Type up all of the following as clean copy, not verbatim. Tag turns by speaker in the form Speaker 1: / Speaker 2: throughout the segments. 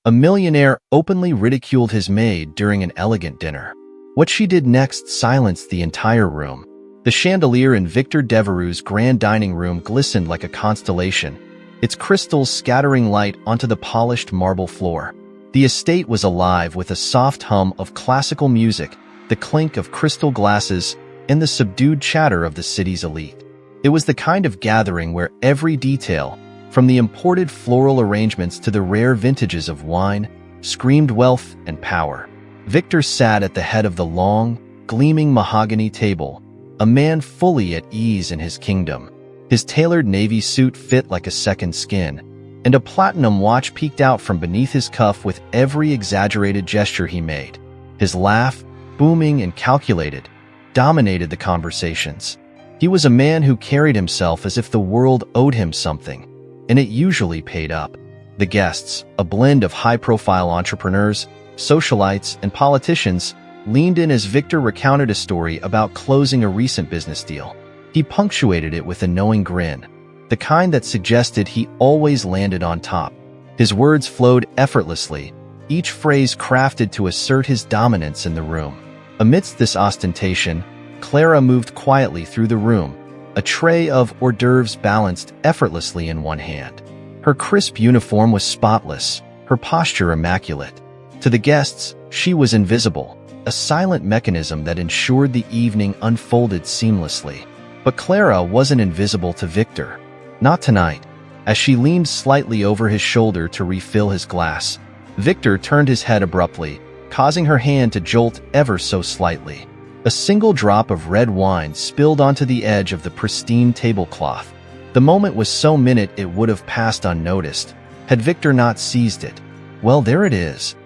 Speaker 1: A millionaire openly ridiculed his maid during an elegant dinner. What she did next silenced the entire room. The chandelier in Victor Devereux's grand dining room glistened like a constellation, its crystals scattering light onto the polished marble floor. The estate was alive with a soft hum of classical music, the clink of crystal glasses, and the subdued chatter of the city's elite. It was the kind of gathering where every detail, from the imported floral arrangements to the rare vintages of wine, screamed wealth and power. Victor sat at the head of the long, gleaming mahogany table, a man fully at ease in his kingdom. His tailored navy suit fit like a second skin, and a platinum watch peeked out from beneath his cuff with every exaggerated gesture he made. His laugh, booming and calculated, dominated the conversations. He was a man who carried himself as if the world owed him something, and it usually paid up. The guests, a blend of high-profile entrepreneurs, socialites, and politicians, leaned in as Victor recounted a story about closing a recent business deal. He punctuated it with a knowing grin, the kind that suggested he always landed on top. His words flowed effortlessly, each phrase crafted to assert his dominance in the room. Amidst this ostentation, Clara moved quietly through the room, a tray of hors d'oeuvres balanced effortlessly in one hand. Her crisp uniform was spotless, her posture immaculate. To the guests, she was invisible, a silent mechanism that ensured the evening unfolded seamlessly. But Clara wasn't invisible to Victor. Not tonight. As she leaned slightly over his shoulder to refill his glass, Victor turned his head abruptly, causing her hand to jolt ever so slightly. A single drop of red wine spilled onto the edge of the pristine tablecloth. The moment was so minute it would have passed unnoticed, had Victor not seized it. "Well, there it is,"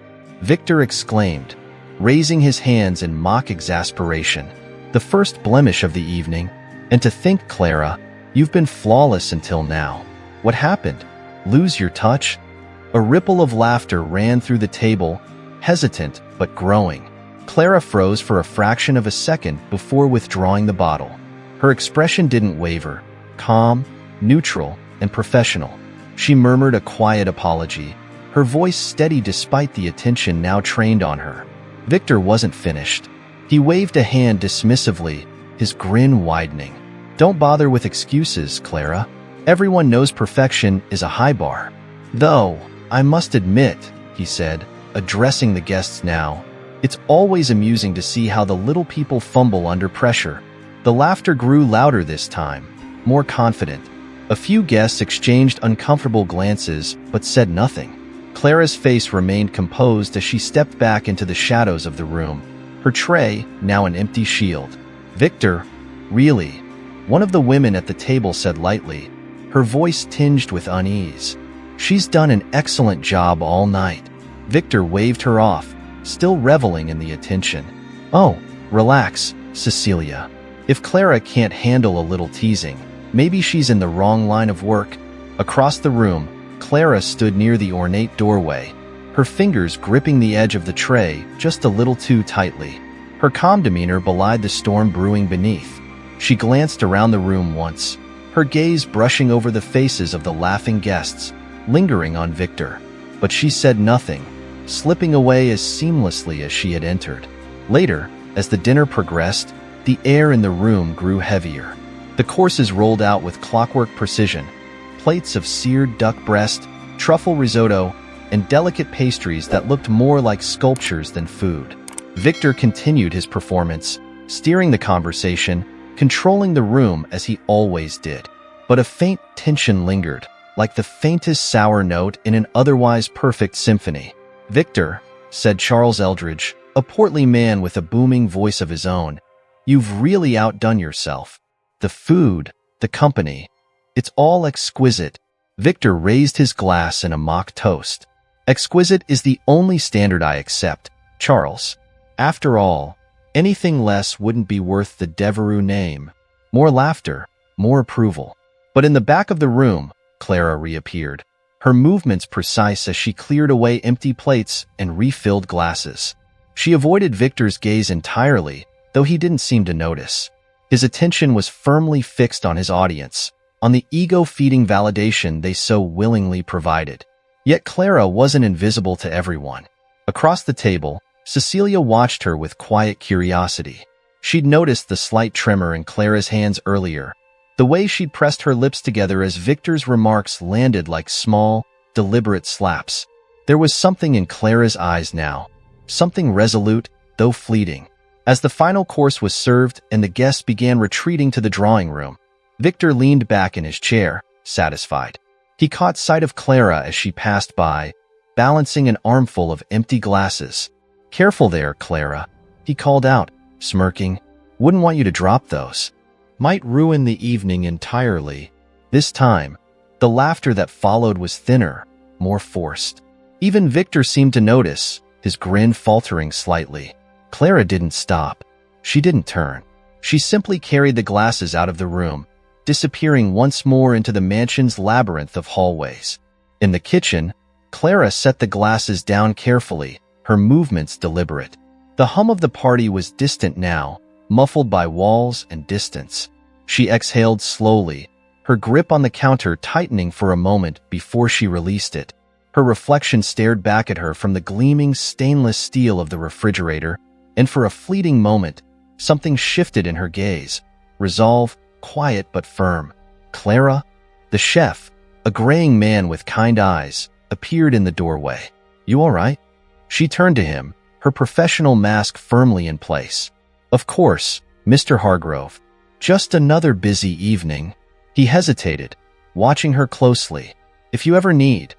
Speaker 1: Victor exclaimed, raising his hands in mock exasperation. "The first blemish of the evening. And to think, Clara, you've been flawless until now. What happened? Lose your touch?" A ripple of laughter ran through the table, hesitant but growing. Clara froze for a fraction of a second before withdrawing the bottle. Her expression didn't waver, calm, neutral, and professional. She murmured a quiet apology, her voice steady despite the attention now trained on her. Victor wasn't finished. He waved a hand dismissively, his grin widening. "Don't bother with excuses, Clara. Everyone knows perfection is a high bar. Though, I must admit," he said, addressing the guests now, "it's always amusing to see how the little people fumble under pressure." The laughter grew louder this time, more confident. A few guests exchanged uncomfortable glances but said nothing. Clara's face remained composed as she stepped back into the shadows of the room, her tray now an empty shield. "Victor, really?" one of the women at the table said lightly, her voice tinged with unease. "She's done an excellent job all night." Victor waved her off, still reveling in the attention. "Oh, relax, Cecilia. If Clara can't handle a little teasing, maybe she's in the wrong line of work." Across the room, Clara stood near the ornate doorway, her fingers gripping the edge of the tray just a little too tightly. Her calm demeanor belied the storm brewing beneath. She glanced around the room once, her gaze brushing over the faces of the laughing guests, lingering on Victor. But she said nothing, slipping away as seamlessly as she had entered. Later, as the dinner progressed, the air in the room grew heavier. The courses rolled out with clockwork precision, plates of seared duck breast, truffle risotto, and delicate pastries that looked more like sculptures than food. Victor continued his performance, steering the conversation, controlling the room as he always did. But a faint tension lingered, like the faintest sour note in an otherwise perfect symphony. "Victor," said Charles Eldridge, a portly man with a booming voice of his own, "you've really outdone yourself. The food, the company, it's all exquisite." Victor raised his glass in a mock toast. "Exquisite is the only standard I accept, Charles. After all, anything less wouldn't be worth the Devereux name." More laughter, more approval. But in the back of the room, Clara reappeared, her movements precise as she cleared away empty plates and refilled glasses. She avoided Victor's gaze entirely, though he didn't seem to notice. His attention was firmly fixed on his audience, on the ego-feeding validation they so willingly provided. Yet Clara wasn't invisible to everyone. Across the table, Cecilia watched her with quiet curiosity. She'd noticed the slight tremor in Clara's hands earlier, the way she'd pressed her lips together as Victor's remarks landed like small, deliberate slaps. There was something in Clara's eyes now, something resolute, though fleeting. As the final course was served and the guests began retreating to the drawing room, Victor leaned back in his chair, satisfied. He caught sight of Clara as she passed by, balancing an armful of empty glasses. "Careful there, Clara," he called out, smirking. "Wouldn't want you to drop those. Might ruin the evening entirely." This time, the laughter that followed was thinner, more forced. Even Victor seemed to notice, his grin faltering slightly. Clara didn't stop. She didn't turn. She simply carried the glasses out of the room, disappearing once more into the mansion's labyrinth of hallways. In the kitchen, Clara set the glasses down carefully, her movements deliberate. The hum of the party was distant now, muffled by walls and distance. She exhaled slowly, her grip on the counter tightening for a moment before she released it. Her reflection stared back at her from the gleaming stainless steel of the refrigerator, and for a fleeting moment, something shifted in her gaze. Resolve, quiet but firm. Clara? The chef, a graying man with kind eyes, appeared in the doorway. "You all right?" She turned to him, her professional mask firmly in place. "Of course, Mr. Hargrove. Just another busy evening." He hesitated, watching her closely. "If you ever need..."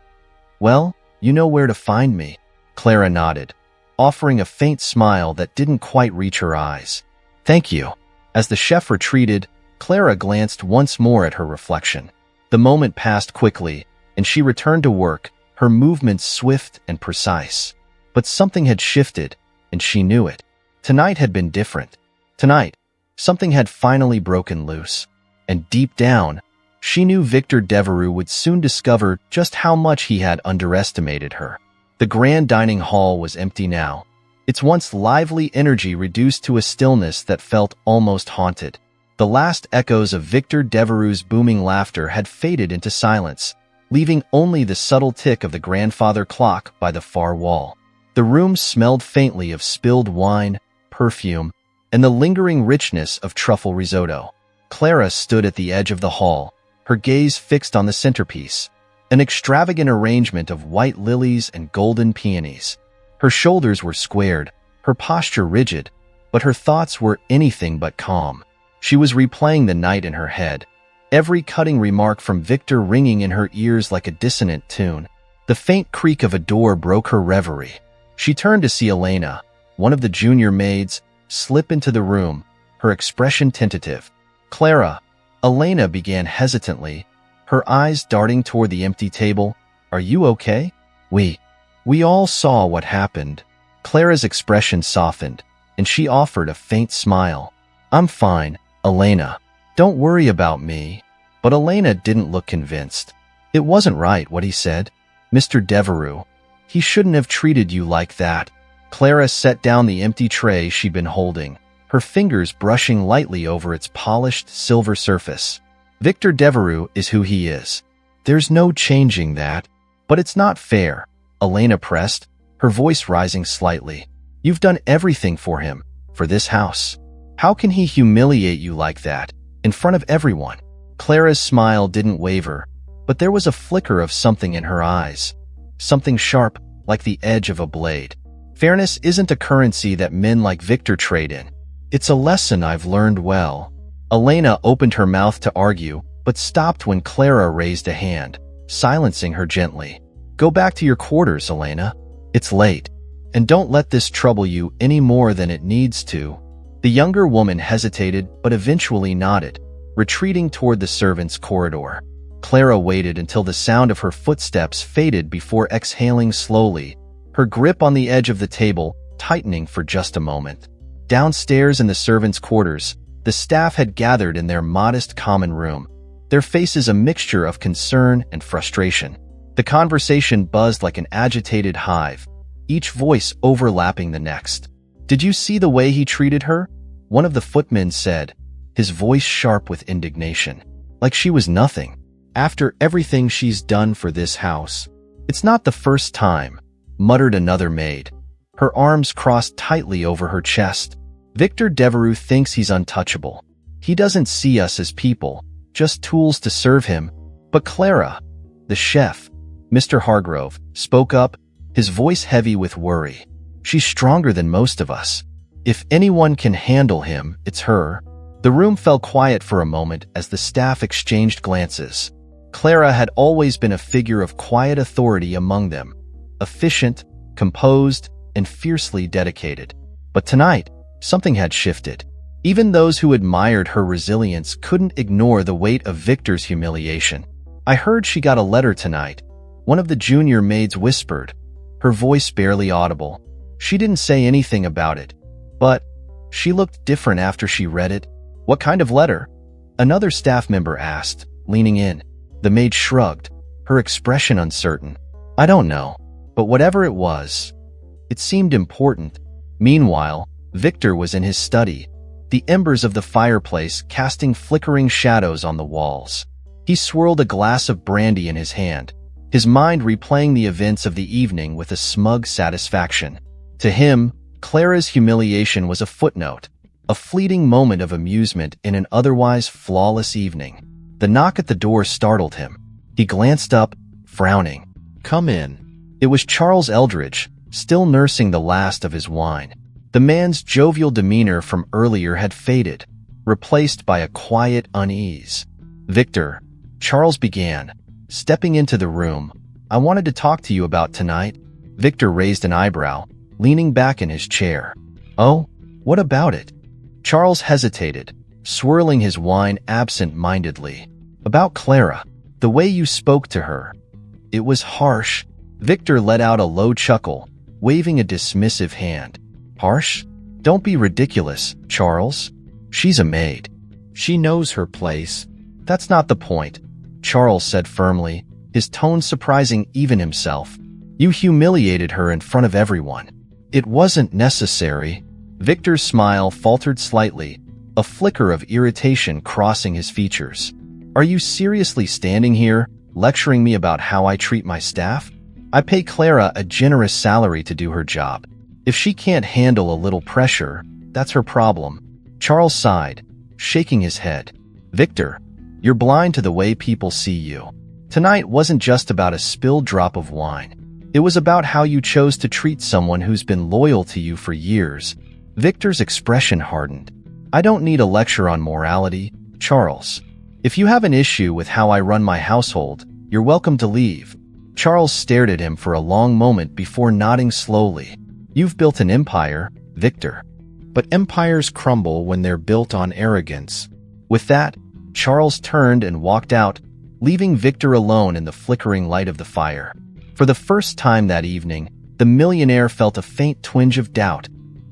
Speaker 1: "Well, you know where to find me." Clara nodded, offering a faint smile that didn't quite reach her eyes. "Thank you." As the chef retreated, Clara glanced once more at her reflection. The moment passed quickly, and she returned to work, her movements swift and precise. But something had shifted, and she knew it. Tonight had been different. Tonight, something had finally broken loose. And deep down, she knew Victor Devereux would soon discover just how much he had underestimated her. The grand dining hall was empty now, its once lively energy reduced to a stillness that felt almost haunted. The last echoes of Victor Devereux's booming laughter had faded into silence, leaving only the subtle tick of the grandfather clock by the far wall. The room smelled faintly of spilled wine, perfume, and the lingering richness of truffle risotto. Clara stood at the edge of the hall, her gaze fixed on the centerpiece, an extravagant arrangement of white lilies and golden peonies. Her shoulders were squared, her posture rigid, but her thoughts were anything but calm. She was replaying the night in her head, every cutting remark from Victor ringing in her ears like a dissonant tune. The faint creak of a door broke her reverie. She turned to see Elena, one of the junior maids, slip into the room, her expression tentative. "Clara," Elena began hesitantly, her eyes darting toward the empty table. "Are you okay?" We all saw what happened." Clara's expression softened, and she offered a faint smile. "I'm fine, Elena. Don't worry about me." But Elena didn't look convinced. "It wasn't right what he said. Mr. Devereux. He shouldn't have treated you like that." Clara set down the empty tray she'd been holding, her fingers brushing lightly over its polished silver surface. "Victor Devereux is who he is. There's no changing that. But it's not fair," Elena pressed, her voice rising slightly. "You've done everything for him, for this house. How can he humiliate you like that, in front of everyone?" Clara's smile didn't waver, but there was a flicker of something in her eyes. Something sharp, like the edge of a blade. "Fairness isn't a currency that men like Victor trade in. It's a lesson I've learned well." Elena opened her mouth to argue, but stopped when Clara raised a hand, silencing her gently. "Go back to your quarters, Elena. It's late. And don't let this trouble you any more than it needs to." The younger woman hesitated but eventually nodded, retreating toward the servants' corridor. Clara waited until the sound of her footsteps faded before exhaling slowly, her grip on the edge of the table tightening for just a moment. Downstairs in the servants' quarters, the staff had gathered in their modest common room, their faces a mixture of concern and frustration. The conversation buzzed like an agitated hive, each voice overlapping the next. "Did you see the way he treated her?" one of the footmen said, his voice sharp with indignation. "Like she was nothing. After everything she's done for this house." "It's not the first time," muttered another maid, her arms crossed tightly over her chest. "Victor Devereux thinks he's untouchable. He doesn't see us as people, just tools to serve him." But Clara, the chef, Mr. Hargrove, spoke up, his voice heavy with worry. "She's stronger than most of us. If anyone can handle him, it's her." The room fell quiet for a moment as the staff exchanged glances. Clara had always been a figure of quiet authority among them, efficient, composed, and fiercely dedicated. But tonight, something had shifted. Even those who admired her resilience couldn't ignore the weight of Victor's humiliation. "I heard she got a letter tonight," one of the junior maids whispered, her voice barely audible. "She didn't say anything about it, but she looked different after she read it." "What kind of letter?" another staff member asked, leaning in. The maid shrugged, her expression uncertain. "I don't know, but whatever it was, it seemed important." Meanwhile, Victor was in his study, the embers of the fireplace casting flickering shadows on the walls. He swirled a glass of brandy in his hand, his mind replaying the events of the evening with a smug satisfaction. To him, Clara's humiliation was a footnote, a fleeting moment of amusement in an otherwise flawless evening. The knock at the door startled him. He glanced up, frowning. "Come in." It was Charles Eldridge, still nursing the last of his wine. The man's jovial demeanor from earlier had faded, replaced by a quiet unease. "Victor," Charles began, stepping into the room, "I wanted to talk to you about tonight." Victor raised an eyebrow, leaning back in his chair. "Oh, what about it?" Charles hesitated, swirling his wine absent-mindedly. "About Clara. The way you spoke to her. It was harsh." Victor let out a low chuckle, waving a dismissive hand. "Harsh? Don't be ridiculous, Charles. She's a maid. She knows her place." "That's not the point," Charles said firmly, his tone surprising even himself. "You humiliated her in front of everyone." "It wasn't necessary." Victor's smile faltered slightly, a flicker of irritation crossing his features. "Are you seriously standing here, lecturing me about how I treat my staff? I pay Clara a generous salary to do her job. If she can't handle a little pressure, that's her problem." Charles sighed, shaking his head. "Victor, you're blind to the way people see you. Tonight wasn't just about a spilled drop of wine. It was about how you chose to treat someone who's been loyal to you for years." Victor's expression hardened. "I don't need a lecture on morality, Charles. If you have an issue with how I run my household, you're welcome to leave." Charles stared at him for a long moment before nodding slowly. "You've built an empire, Victor. But empires crumble when they're built on arrogance." With that, Charles turned and walked out, leaving Victor alone in the flickering light of the fire. For the first time that evening, the millionaire felt a faint twinge of doubt,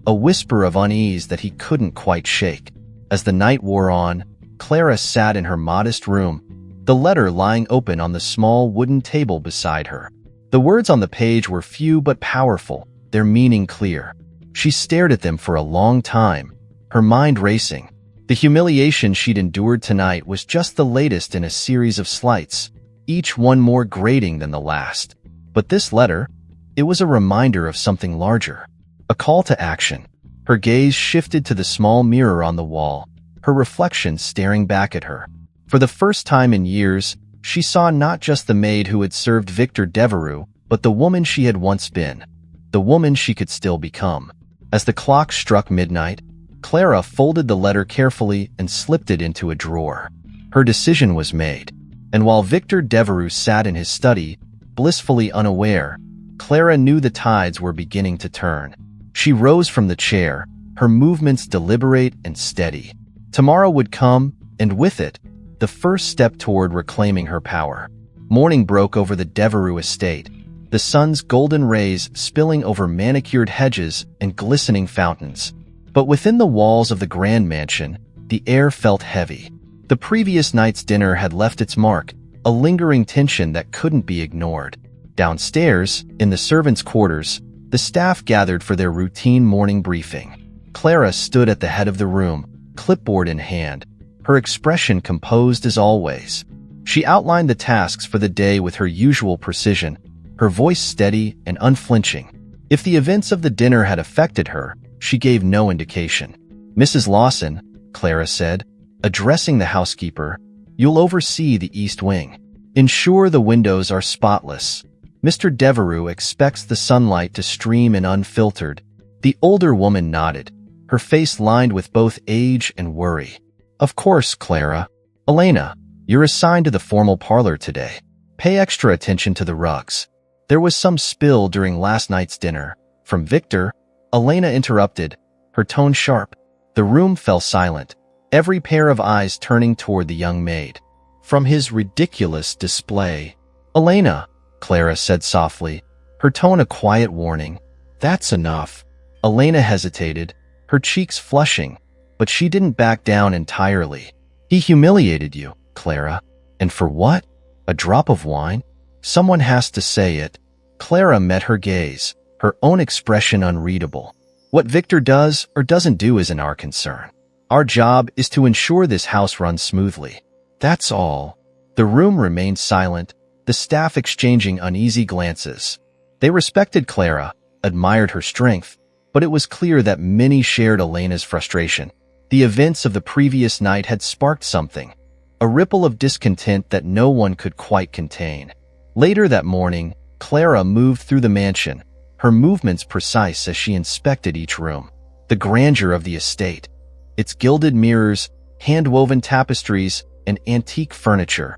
Speaker 1: a whisper of unease that he couldn't quite shake. As the night wore on, Clara sat in her modest room, the letter lying open on the small wooden table beside her. The words on the page were few but powerful, their meaning clear. She stared at them for a long time, her mind racing. The humiliation she'd endured tonight was just the latest in a series of slights, each one more grating than the last. But this letter, it was a reminder of something larger, a call to action. Her gaze shifted to the small mirror on the wall, her reflection staring back at her. For the first time in years, she saw not just the maid who had served Victor Devereux, but the woman she had once been, the woman she could still become. As the clock struck midnight, Clara folded the letter carefully and slipped it into a drawer. Her decision was made, and while Victor Devereux sat in his study, blissfully unaware, Clara knew the tides were beginning to turn. She rose from the chair, her movements deliberate and steady. Tomorrow would come, and with it, the first step toward reclaiming her power. Morning broke over the Devereux estate, the sun's golden rays spilling over manicured hedges and glistening fountains. But within the walls of the grand mansion, the air felt heavy. The previous night's dinner had left its mark, a lingering tension that couldn't be ignored. Downstairs, in the servants' quarters, the staff gathered for their routine morning briefing. Clara stood at the head of the room, clipboard in hand, her expression composed as always. She outlined the tasks for the day with her usual precision, her voice steady and unflinching. If the events of the dinner had affected her, she gave no indication. "Mrs. Lawson," Clara said, addressing the housekeeper, "you'll oversee the east wing. Ensure the windows are spotless. Mr. Devereux expects the sunlight to stream in unfiltered." The older woman nodded, her face lined with both age and worry. "Of course, Clara. Elena, you're assigned to the formal parlor today. Pay extra attention to the rugs. There was some spill during last night's dinner." "From Victor," Elena interrupted, her tone sharp. The room fell silent, every pair of eyes turning toward the young maid. "From his ridiculous display." "Elena," Clara said softly, her tone a quiet warning. "That's enough." Elena hesitated, her cheeks flushing, but she didn't back down entirely. "He humiliated you, Clara. And for what? A drop of wine? Someone has to say it." Clara met her gaze, her own expression unreadable. "What Victor does or doesn't do isn't our concern. Our job is to ensure this house runs smoothly. That's all." The room remained silent, the staff exchanging uneasy glances. They respected Clara, admired her strength, but it was clear that many shared Elena's frustration. The events of the previous night had sparked something, a ripple of discontent that no one could quite contain. Later that morning, Clara moved through the mansion, her movements precise as she inspected each room. The grandeur of the estate, its gilded mirrors, hand-woven tapestries, and antique furniture,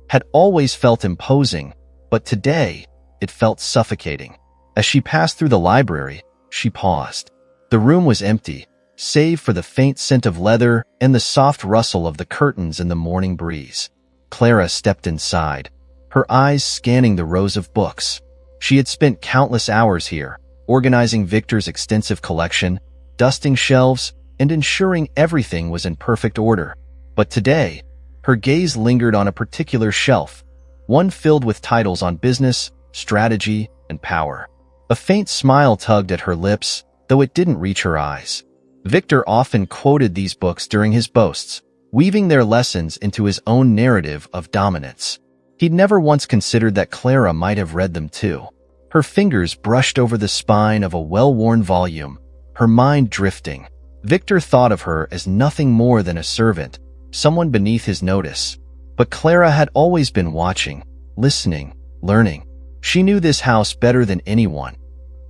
Speaker 1: had always felt imposing, but today it felt suffocating. As she passed through the library, she paused. The room was empty, save for the faint scent of leather and the soft rustle of the curtains in the morning breeze. Clara stepped inside, her eyes scanning the rows of books. She had spent countless hours here, organizing Victor's extensive collection, dusting shelves, and ensuring everything was in perfect order. But today, her gaze lingered on a particular shelf, one filled with titles on business, strategy, and power. A faint smile tugged at her lips, though it didn't reach her eyes. Victor often quoted these books during his boasts, weaving their lessons into his own narrative of dominance. He'd never once considered that Clara might have read them too. Her fingers brushed over the spine of a well-worn volume, her mind drifting. Victor thought of her as nothing more than a servant, someone beneath his notice. But Clara had always been watching, listening, learning. She knew this house better than anyone,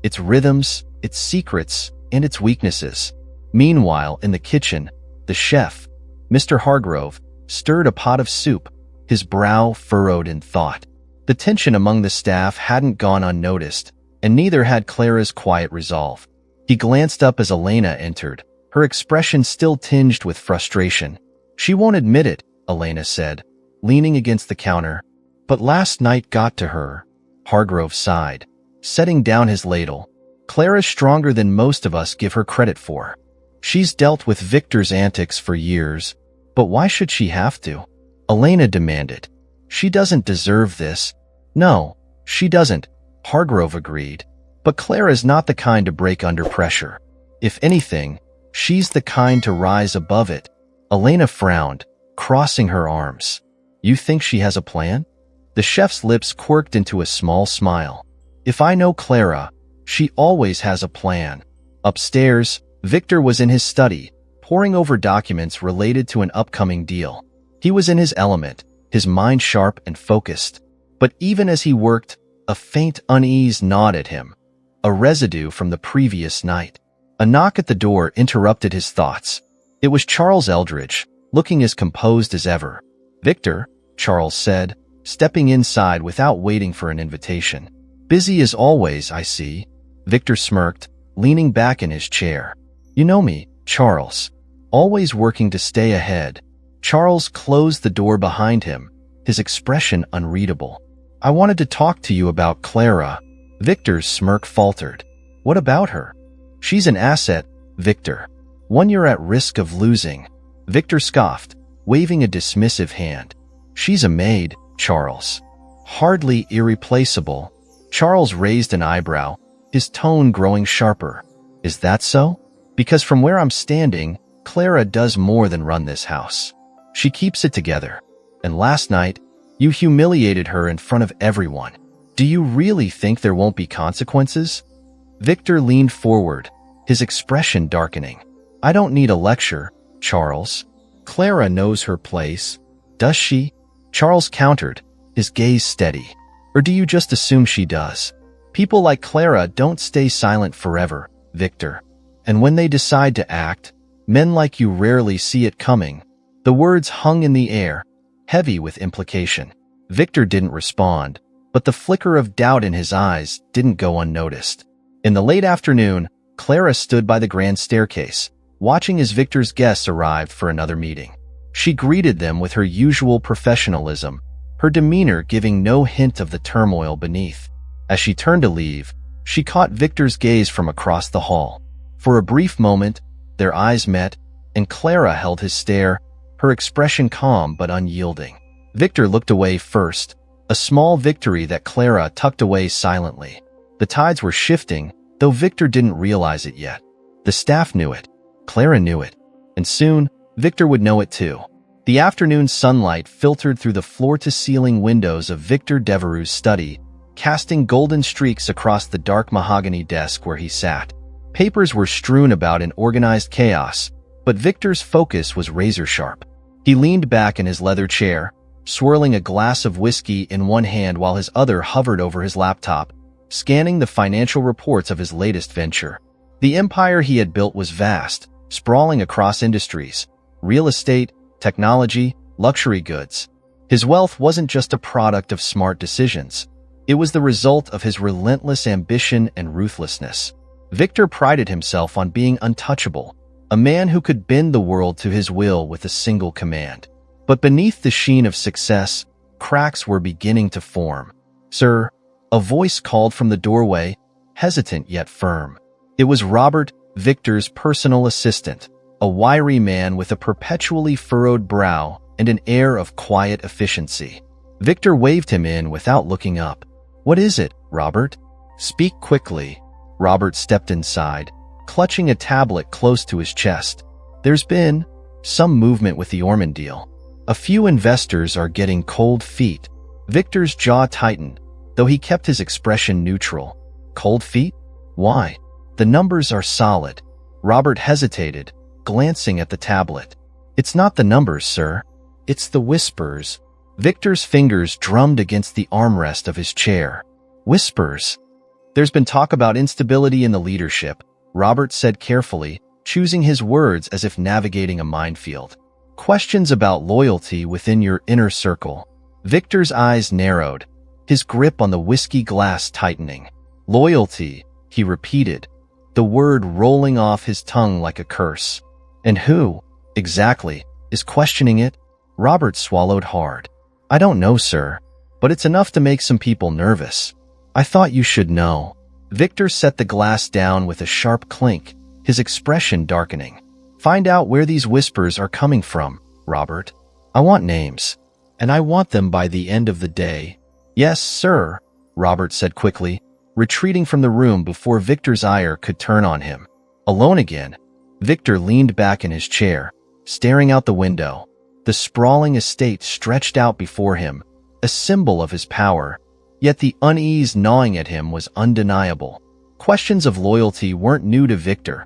Speaker 1: its rhythms, its secrets, and its weaknesses. Meanwhile, in the kitchen, the chef, Mr. Hargrove, stirred a pot of soup, his brow furrowed in thought. The tension among the staff hadn't gone unnoticed, and neither had Clara's quiet resolve. He glanced up as Elena entered, her expression still tinged with frustration. "She won't admit it," Elena said, leaning against the counter. "But last night got to her." Hargrove sighed, setting down his ladle. "Clara's stronger than most of us give her credit for. She's dealt with Victor's antics for years, but why should she have to?" Elena demanded. "She doesn't deserve this." "No, she doesn't," Hargrove agreed. "But Clara's not the kind to break under pressure. If anything, she's the kind to rise above it." Elena frowned, crossing her arms. "You think she has a plan?" The chef's lips quirked into a small smile. "If I know Clara, she always has a plan." Upstairs, Victor was in his study, poring over documents related to an upcoming deal. He was in his element, his mind sharp and focused. But even as he worked, a faint unease gnawed at him, a residue from the previous night. A knock at the door interrupted his thoughts. It was Charles Eldridge, looking as composed as ever. "Victor," Charles said, stepping inside without waiting for an invitation. "Busy as always, I see." Victor smirked, leaning back in his chair. "You know me, Charles. Always working to stay ahead." Charles closed the door behind him, his expression unreadable. "I wanted to talk to you about Clara." Victor's smirk faltered. "What about her?" "She's an asset, Victor. One you're at risk of losing." Victor scoffed, waving a dismissive hand. "She's a maid, Charles. Hardly irreplaceable." Charles raised an eyebrow, his tone growing sharper. "Is that so? Because from where I'm standing, Clara does more than run this house. She keeps it together. And last night, you humiliated her in front of everyone. Do you really think there won't be consequences? Victor leaned forward, his expression darkening. I don't need a lecture, Charles. Clara knows her place. Does she? Charles countered, his gaze steady. Or do you just assume she does? People like Clara don't stay silent forever, Victor. And when they decide to act, men like you rarely see it coming. The words hung in the air, heavy with implication. Victor didn't respond, but the flicker of doubt in his eyes didn't go unnoticed. In the late afternoon, Clara stood by the grand staircase, watching as Victor's guests arrived for another meeting. She greeted them with her usual professionalism, her demeanor giving no hint of the turmoil beneath. As she turned to leave, she caught Victor's gaze from across the hall. For a brief moment, their eyes met, and Clara held his stare, her expression calm but unyielding. Victor looked away first, a small victory that Clara tucked away silently. The tides were shifting, though Victor didn't realize it yet. The staff knew it. Clara knew it. And soon, Victor would know it too. The afternoon sunlight filtered through the floor-to-ceiling windows of Victor Devereux's study, casting golden streaks across the dark mahogany desk where he sat. Papers were strewn about in organized chaos, but Victor's focus was razor-sharp. He leaned back in his leather chair, swirling a glass of whiskey in one hand while his other hovered over his laptop, scanning the financial reports of his latest venture. The empire he had built was vast, sprawling across industries, real estate, technology, luxury goods. His wealth wasn't just a product of smart decisions. It was the result of his relentless ambition and ruthlessness. Victor prided himself on being untouchable, a man who could bend the world to his will with a single command. But beneath the sheen of success, cracks were beginning to form. "Sir," a voice called from the doorway, hesitant yet firm. It was Robert, Victor's personal assistant, a wiry man with a perpetually furrowed brow and an air of quiet efficiency. Victor waved him in without looking up. "What is it, Robert?" "Speak quickly." Robert stepped inside, clutching a tablet close to his chest. "There's been some movement with the Ormond deal. A few investors are getting cold feet." Victor's jaw tightened, though he kept his expression neutral. "Cold feet? Why?" "The numbers are solid." Robert hesitated, glancing at the tablet. "It's not the numbers, sir. It's the whispers." Victor's fingers drummed against the armrest of his chair. "Whispers?" "There's been talk about instability in the leadership," Robert said carefully, choosing his words as if navigating a minefield. "Questions about loyalty within your inner circle." Victor's eyes narrowed, his grip on the whiskey glass tightening. "Loyalty," he repeated, the word rolling off his tongue like a curse. "And who, exactly, is questioning it?" Robert swallowed hard. "I don't know, sir, but it's enough to make some people nervous." "I thought you should know." Victor set the glass down with a sharp clink, his expression darkening. "Find out where these whispers are coming from, Robert. I want names, and I want them by the end of the day." "Yes, sir," Robert said quickly, retreating from the room before Victor's ire could turn on him. Alone again, Victor leaned back in his chair, staring out the window. The sprawling estate stretched out before him, a symbol of his power, yet the unease gnawing at him was undeniable. Questions of loyalty weren't new to Victor.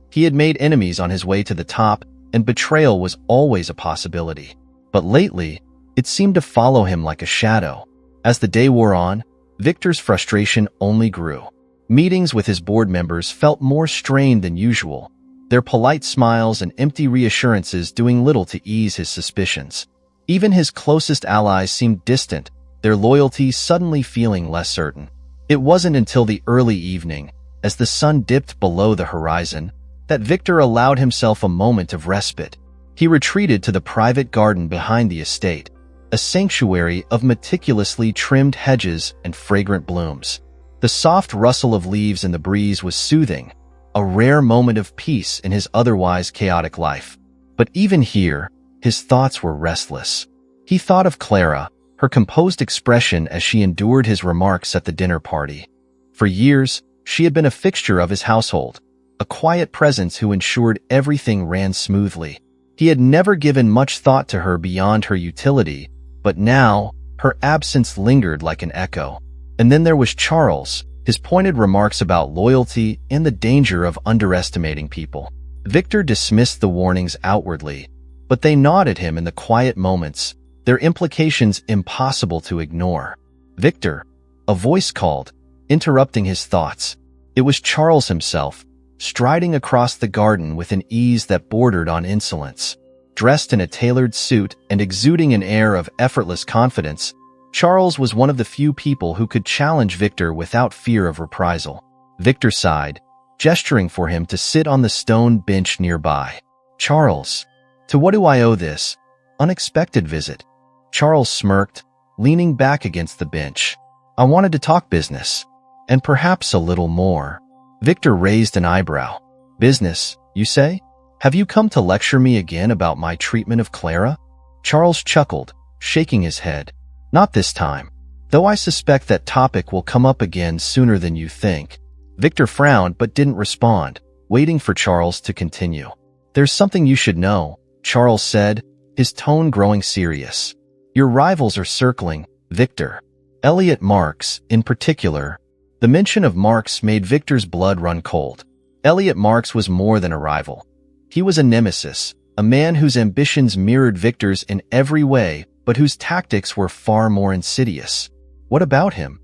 Speaker 1: He had made enemies on his way to the top, and betrayal was always a possibility. But lately, it seemed to follow him like a shadow. As the day wore on, Victor's frustration only grew. Meetings with his board members felt more strained than usual, their polite smiles and empty reassurances doing little to ease his suspicions. Even his closest allies seemed distant, their loyalty suddenly feeling less certain. It wasn't until the early evening, as the sun dipped below the horizon, that Victor allowed himself a moment of respite. He retreated to the private garden behind the estate, a sanctuary of meticulously trimmed hedges and fragrant blooms. The soft rustle of leaves in the breeze was soothing, a rare moment of peace in his otherwise chaotic life. But even here, his thoughts were restless. He thought of Clara, her composed expression as she endured his remarks at the dinner party. For years, she had been a fixture of his household, a quiet presence who ensured everything ran smoothly. He had never given much thought to her beyond her utility, but now, her absence lingered like an echo. And then there was Charles, his pointed remarks about loyalty and the danger of underestimating people. Victor dismissed the warnings outwardly, but they gnawed at him in the quiet moments, their implications impossible to ignore. "Victor," a voice called, interrupting his thoughts. It was Charles himself, striding across the garden with an ease that bordered on insolence. Dressed in a tailored suit and exuding an air of effortless confidence, Charles was one of the few people who could challenge Victor without fear of reprisal. Victor sighed, gesturing for him to sit on the stone bench nearby. "Charles, to what do I owe this unexpected visit?" Charles smirked, leaning back against the bench. "I wanted to talk business, and perhaps a little more." Victor raised an eyebrow. "Business, you say? Have you come to lecture me again about my treatment of Clara?" Charles chuckled, shaking his head. "Not this time, though I suspect that topic will come up again sooner than you think." Victor frowned but didn't respond, waiting for Charles to continue. "There's something you should know," Charles said, his tone growing serious. "Your rivals are circling, Victor. Elliot Marks, in particular." The mention of Marks made Victor's blood run cold. Elliot Marks was more than a rival. He was a nemesis, a man whose ambitions mirrored Victor's in every way, but whose tactics were far more insidious. "What about him?"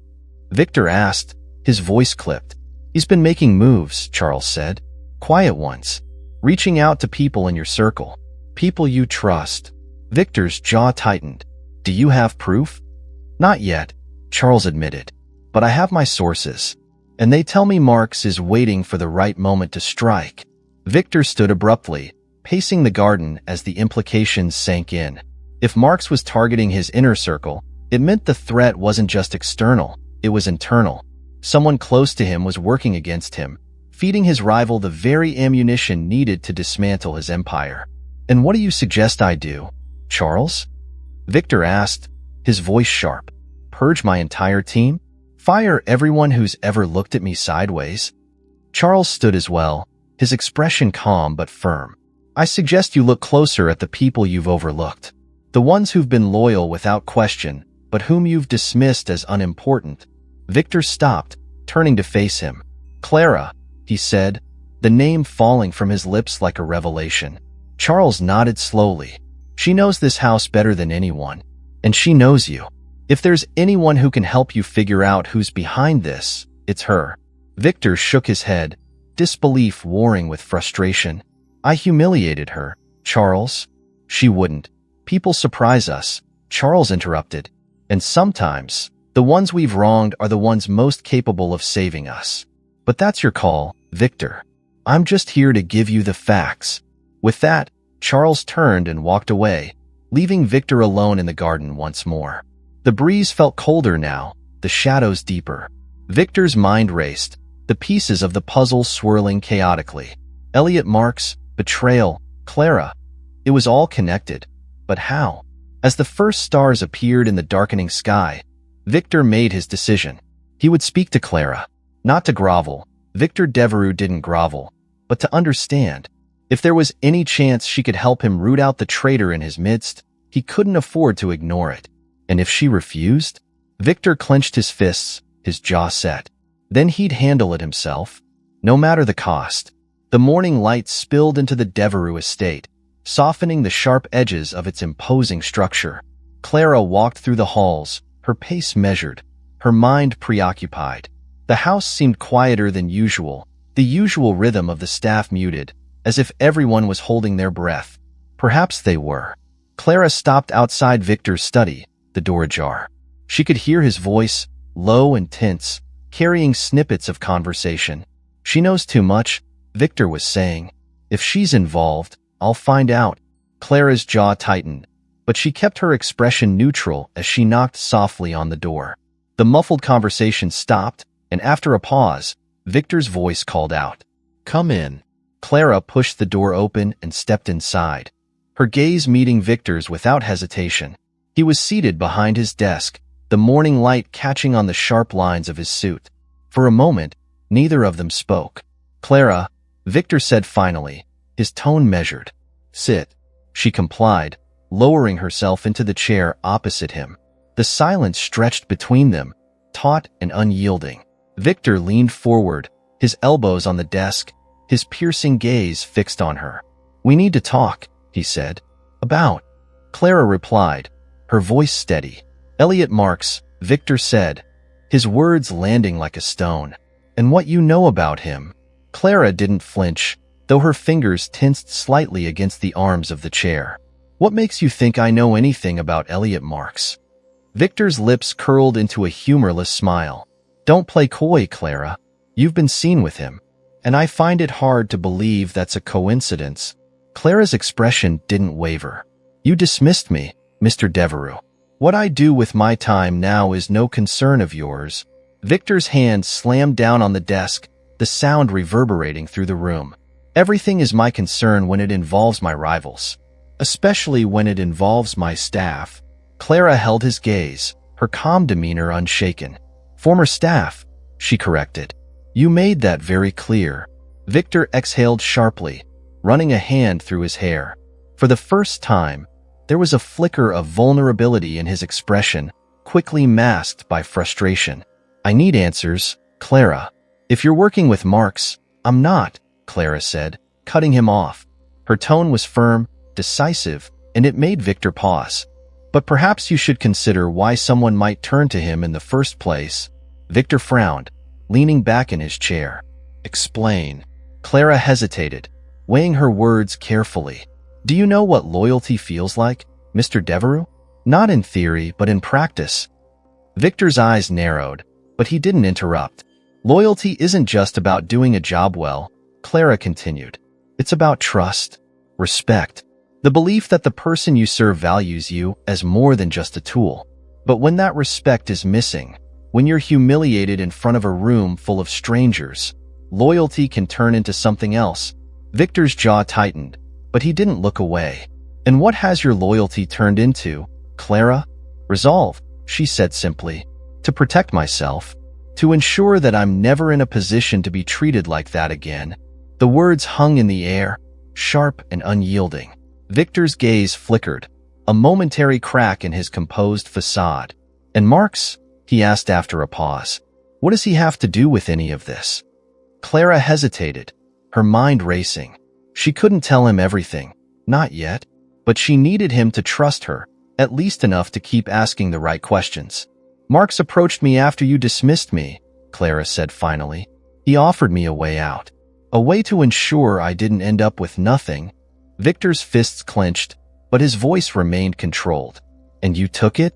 Speaker 1: Victor asked, his voice clipped. "He's been making moves," Charles said. "Quiet ones. Reaching out to people in your circle. People you trust." Victor's jaw tightened. "Do you have proof?" "Not yet," Charles admitted. "But I have my sources, and they tell me Marks is waiting for the right moment to strike." Victor stood abruptly, pacing the garden as the implications sank in. If Marks was targeting his inner circle, it meant the threat wasn't just external, it was internal. Someone close to him was working against him, feeding his rival the very ammunition needed to dismantle his empire. "And what do you suggest I do, Charles?" Victor asked, his voice sharp. "Purge my entire team? Fire everyone who's ever looked at me sideways?" Charles stood as well, his expression calm but firm. "I suggest you look closer at the people you've overlooked. The ones who've been loyal without question, but whom you've dismissed as unimportant." Victor stopped, turning to face him. "Clara," he said, the name falling from his lips like a revelation. Charles nodded slowly. "She knows this house better than anyone, and she knows you. If there's anyone who can help you figure out who's behind this, it's her." Victor shook his head, disbelief warring with frustration. "I humiliated her, Charles." "She wouldn't. People surprise us," Charles interrupted. "And sometimes, the ones we've wronged are the ones most capable of saving us. But that's your call, Victor. I'm just here to give you the facts." With that, Charles turned and walked away, leaving Victor alone in the garden once more. The breeze felt colder now, the shadows deeper. Victor's mind raced, the pieces of the puzzle swirling chaotically. Elliot Marks, betrayal, Clara. It was all connected. But how? As the first stars appeared in the darkening sky, Victor made his decision. He would speak to Clara. Not to grovel. Victor Devereux didn't grovel, but to understand. If there was any chance she could help him root out the traitor in his midst, he couldn't afford to ignore it. And if she refused? Victor clenched his fists, his jaw set. Then he'd handle it himself, no matter the cost. The morning light spilled into the Devereux estate, softening the sharp edges of its imposing structure. Clara walked through the halls, her pace measured, her mind preoccupied. The house seemed quieter than usual, the usual rhythm of the staff muted, as if everyone was holding their breath. Perhaps they were. Clara stopped outside Victor's study, the door ajar. She could hear his voice, low and tense, carrying snippets of conversation. "She knows too much," Victor was saying. "If she's involved, I'll find out." Clara's jaw tightened, but she kept her expression neutral as she knocked softly on the door. The muffled conversation stopped, and after a pause, Victor's voice called out, "Come in." Clara pushed the door open and stepped inside, her gaze meeting Victor's without hesitation. He was seated behind his desk, the morning light catching on the sharp lines of his suit. For a moment, neither of them spoke. "Clara," Victor said finally, his tone measured. "Sit." She complied, lowering herself into the chair opposite him. The silence stretched between them, taut and unyielding. Victor leaned forward, his elbows on the desk, his piercing gaze fixed on her. "We need to talk," he said. "About?" Clara replied, her voice steady. "Elliot Marks," Victor said, his words landing like a stone. "And what you know about him." Clara didn't flinch, though her fingers tensed slightly against the arms of the chair. "What makes you think I know anything about Elliot Marks?" Victor's lips curled into a humorless smile. "Don't play coy, Clara. You've been seen with him, and I find it hard to believe that's a coincidence." Clara's expression didn't waver. "You dismissed me, Mr. Devereux. What I do with my time now is no concern of yours." Victor's hand slammed down on the desk, the sound reverberating through the room. "Everything is my concern when it involves my rivals, especially when it involves my staff." Clara held his gaze, her calm demeanor unshaken. "Former staff," she corrected. "You made that very clear." Victor exhaled sharply, running a hand through his hair. For the first time, there was a flicker of vulnerability in his expression, quickly masked by frustration. "I need answers, Clara. If you're working with Marks, I'm not," Clara said, cutting him off. Her tone was firm, decisive, and it made Victor pause. "But perhaps you should consider why someone might turn to him in the first place." Victor frowned, leaning back in his chair. "Explain." Clara hesitated, weighing her words carefully. "Do you know what loyalty feels like, Mr. Devereux? Not in theory, but in practice." Victor's eyes narrowed, but he didn't interrupt. "Loyalty isn't just about doing a job well," Clara continued. "It's about trust, respect, the belief that the person you serve values you as more than just a tool. But when that respect is missing, when you're humiliated in front of a room full of strangers, loyalty can turn into something else." Victor's jaw tightened, but he didn't look away. "And what has your loyalty turned into, Clara?" "Resolve," she said simply. "To protect myself. To ensure that I'm never in a position to be treated like that again." The words hung in the air, sharp and unyielding. Victor's gaze flickered, a momentary crack in his composed facade. "And Marks?" he asked after a pause. "What does he have to do with any of this?" Clara hesitated, her mind racing. She couldn't tell him everything, not yet, but she needed him to trust her, at least enough to keep asking the right questions. "Marks approached me after you dismissed me," Clara said finally. "He offered me a way out, a way to ensure I didn't end up with nothing." Victor's fists clenched, but his voice remained controlled. "And you took it?"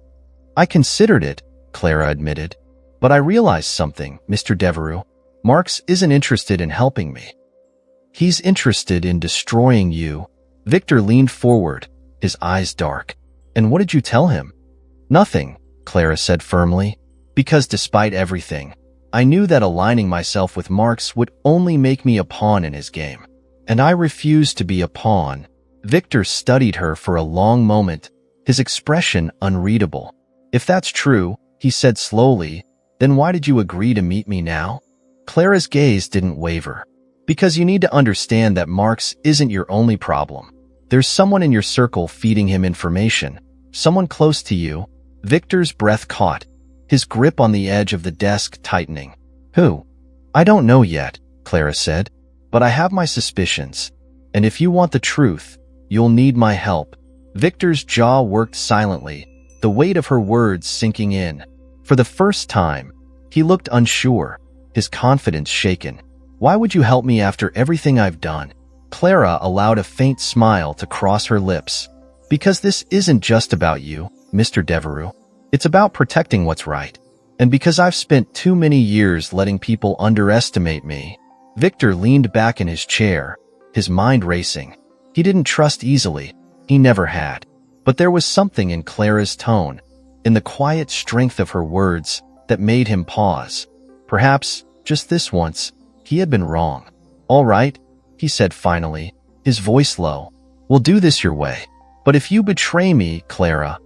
Speaker 1: "I considered it," Clara admitted. "But I realized something, Mr. Devereux. Marks isn't interested in helping me. He's interested in destroying you." Victor leaned forward, his eyes dark. "And what did you tell him?" "Nothing," Clara said firmly, "because despite everything, I knew that aligning myself with Marks would only make me a pawn in his game. And I refused to be a pawn." Victor studied her for a long moment, his expression unreadable. "If that's true," he said slowly, "then why did you agree to meet me now?" Clara's gaze didn't waver. "Because you need to understand that Marks isn't your only problem. There's someone in your circle feeding him information, someone close to you." Victor's breath caught, his grip on the edge of the desk tightening. "Who?" "I don't know yet," Clara said, "but I have my suspicions. And if you want the truth, you'll need my help." Victor's jaw worked silently, the weight of her words sinking in. For the first time, he looked unsure, his confidence shaken. "Why would you help me after everything I've done?" Clara allowed a faint smile to cross her lips. "Because this isn't just about you, Mr. Devereux. It's about protecting what's right. And because I've spent too many years letting people underestimate me." Victor leaned back in his chair, his mind racing. He didn't trust easily. He never had. But there was something in Clara's tone, in the quiet strength of her words, that made him pause. Perhaps, just this once, he had been wrong. "All right," he said finally, his voice low. "We'll do this your way. But if you betray me, Clara—"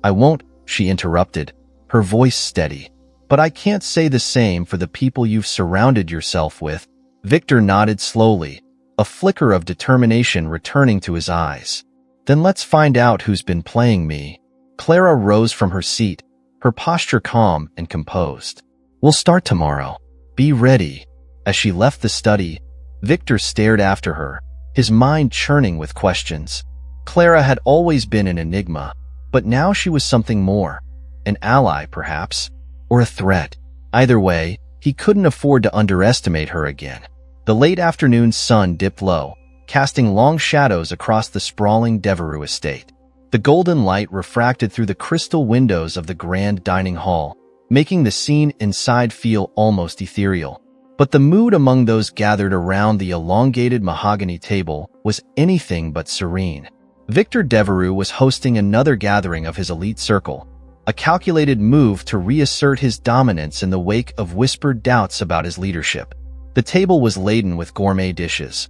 Speaker 1: "I won't," she interrupted, her voice steady. "But I can't say the same for the people you've surrounded yourself with." Victor nodded slowly, a flicker of determination returning to his eyes. "Then let's find out who's been playing me." Clara rose from her seat, her posture calm and composed. "We'll start tomorrow. Be ready." As she left the study, Victor stared after her, his mind churning with questions. Clara had always been an enigma, but now she was something more. An ally, perhaps, or a threat. Either way, he couldn't afford to underestimate her again. The late afternoon sun dipped low, casting long shadows across the sprawling Devereux estate. The golden light refracted through the crystal windows of the grand dining hall, making the scene inside feel almost ethereal. But the mood among those gathered around the elongated mahogany table was anything but serene. Victor Devereux was hosting another gathering of his elite circle, a calculated move to reassert his dominance in the wake of whispered doubts about his leadership. The table was laden with gourmet dishes,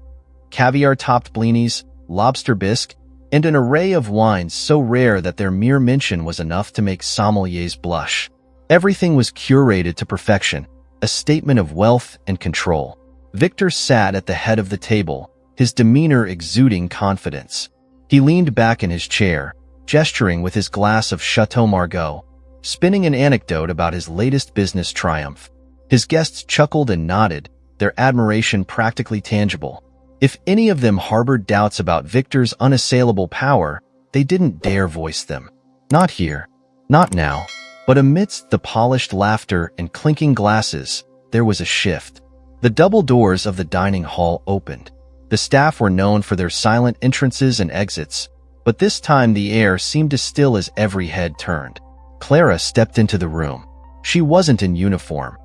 Speaker 1: caviar-topped blinis, lobster bisque, and an array of wines so rare that their mere mention was enough to make sommeliers blush. Everything was curated to perfection, a statement of wealth and control. Victor sat at the head of the table, his demeanor exuding confidence. He leaned back in his chair, gesturing with his glass of Chateau Margaux, spinning an anecdote about his latest business triumph. His guests chuckled and nodded, their admiration practically tangible. If any of them harbored doubts about Victor's unassailable power, they didn't dare voice them. Not here, not now. But amidst the polished laughter and clinking glasses, there was a shift. The double doors of the dining hall opened. The staff were known for their silent entrances and exits, but this time the air seemed to still as every head turned. Clara stepped into the room. She wasn't in uniform.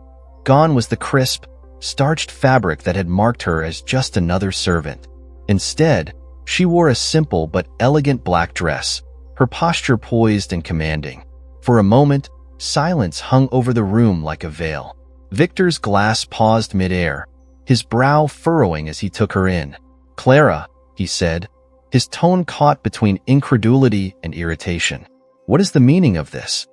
Speaker 1: Gone was the crisp, starched fabric that had marked her as just another servant. Instead, she wore a simple but elegant black dress, her posture poised and commanding. For a moment, silence hung over the room like a veil. Victor's glass paused midair, his brow furrowing as he took her in. "Clara," he said, his tone caught between incredulity and irritation. "What is the meaning of this?"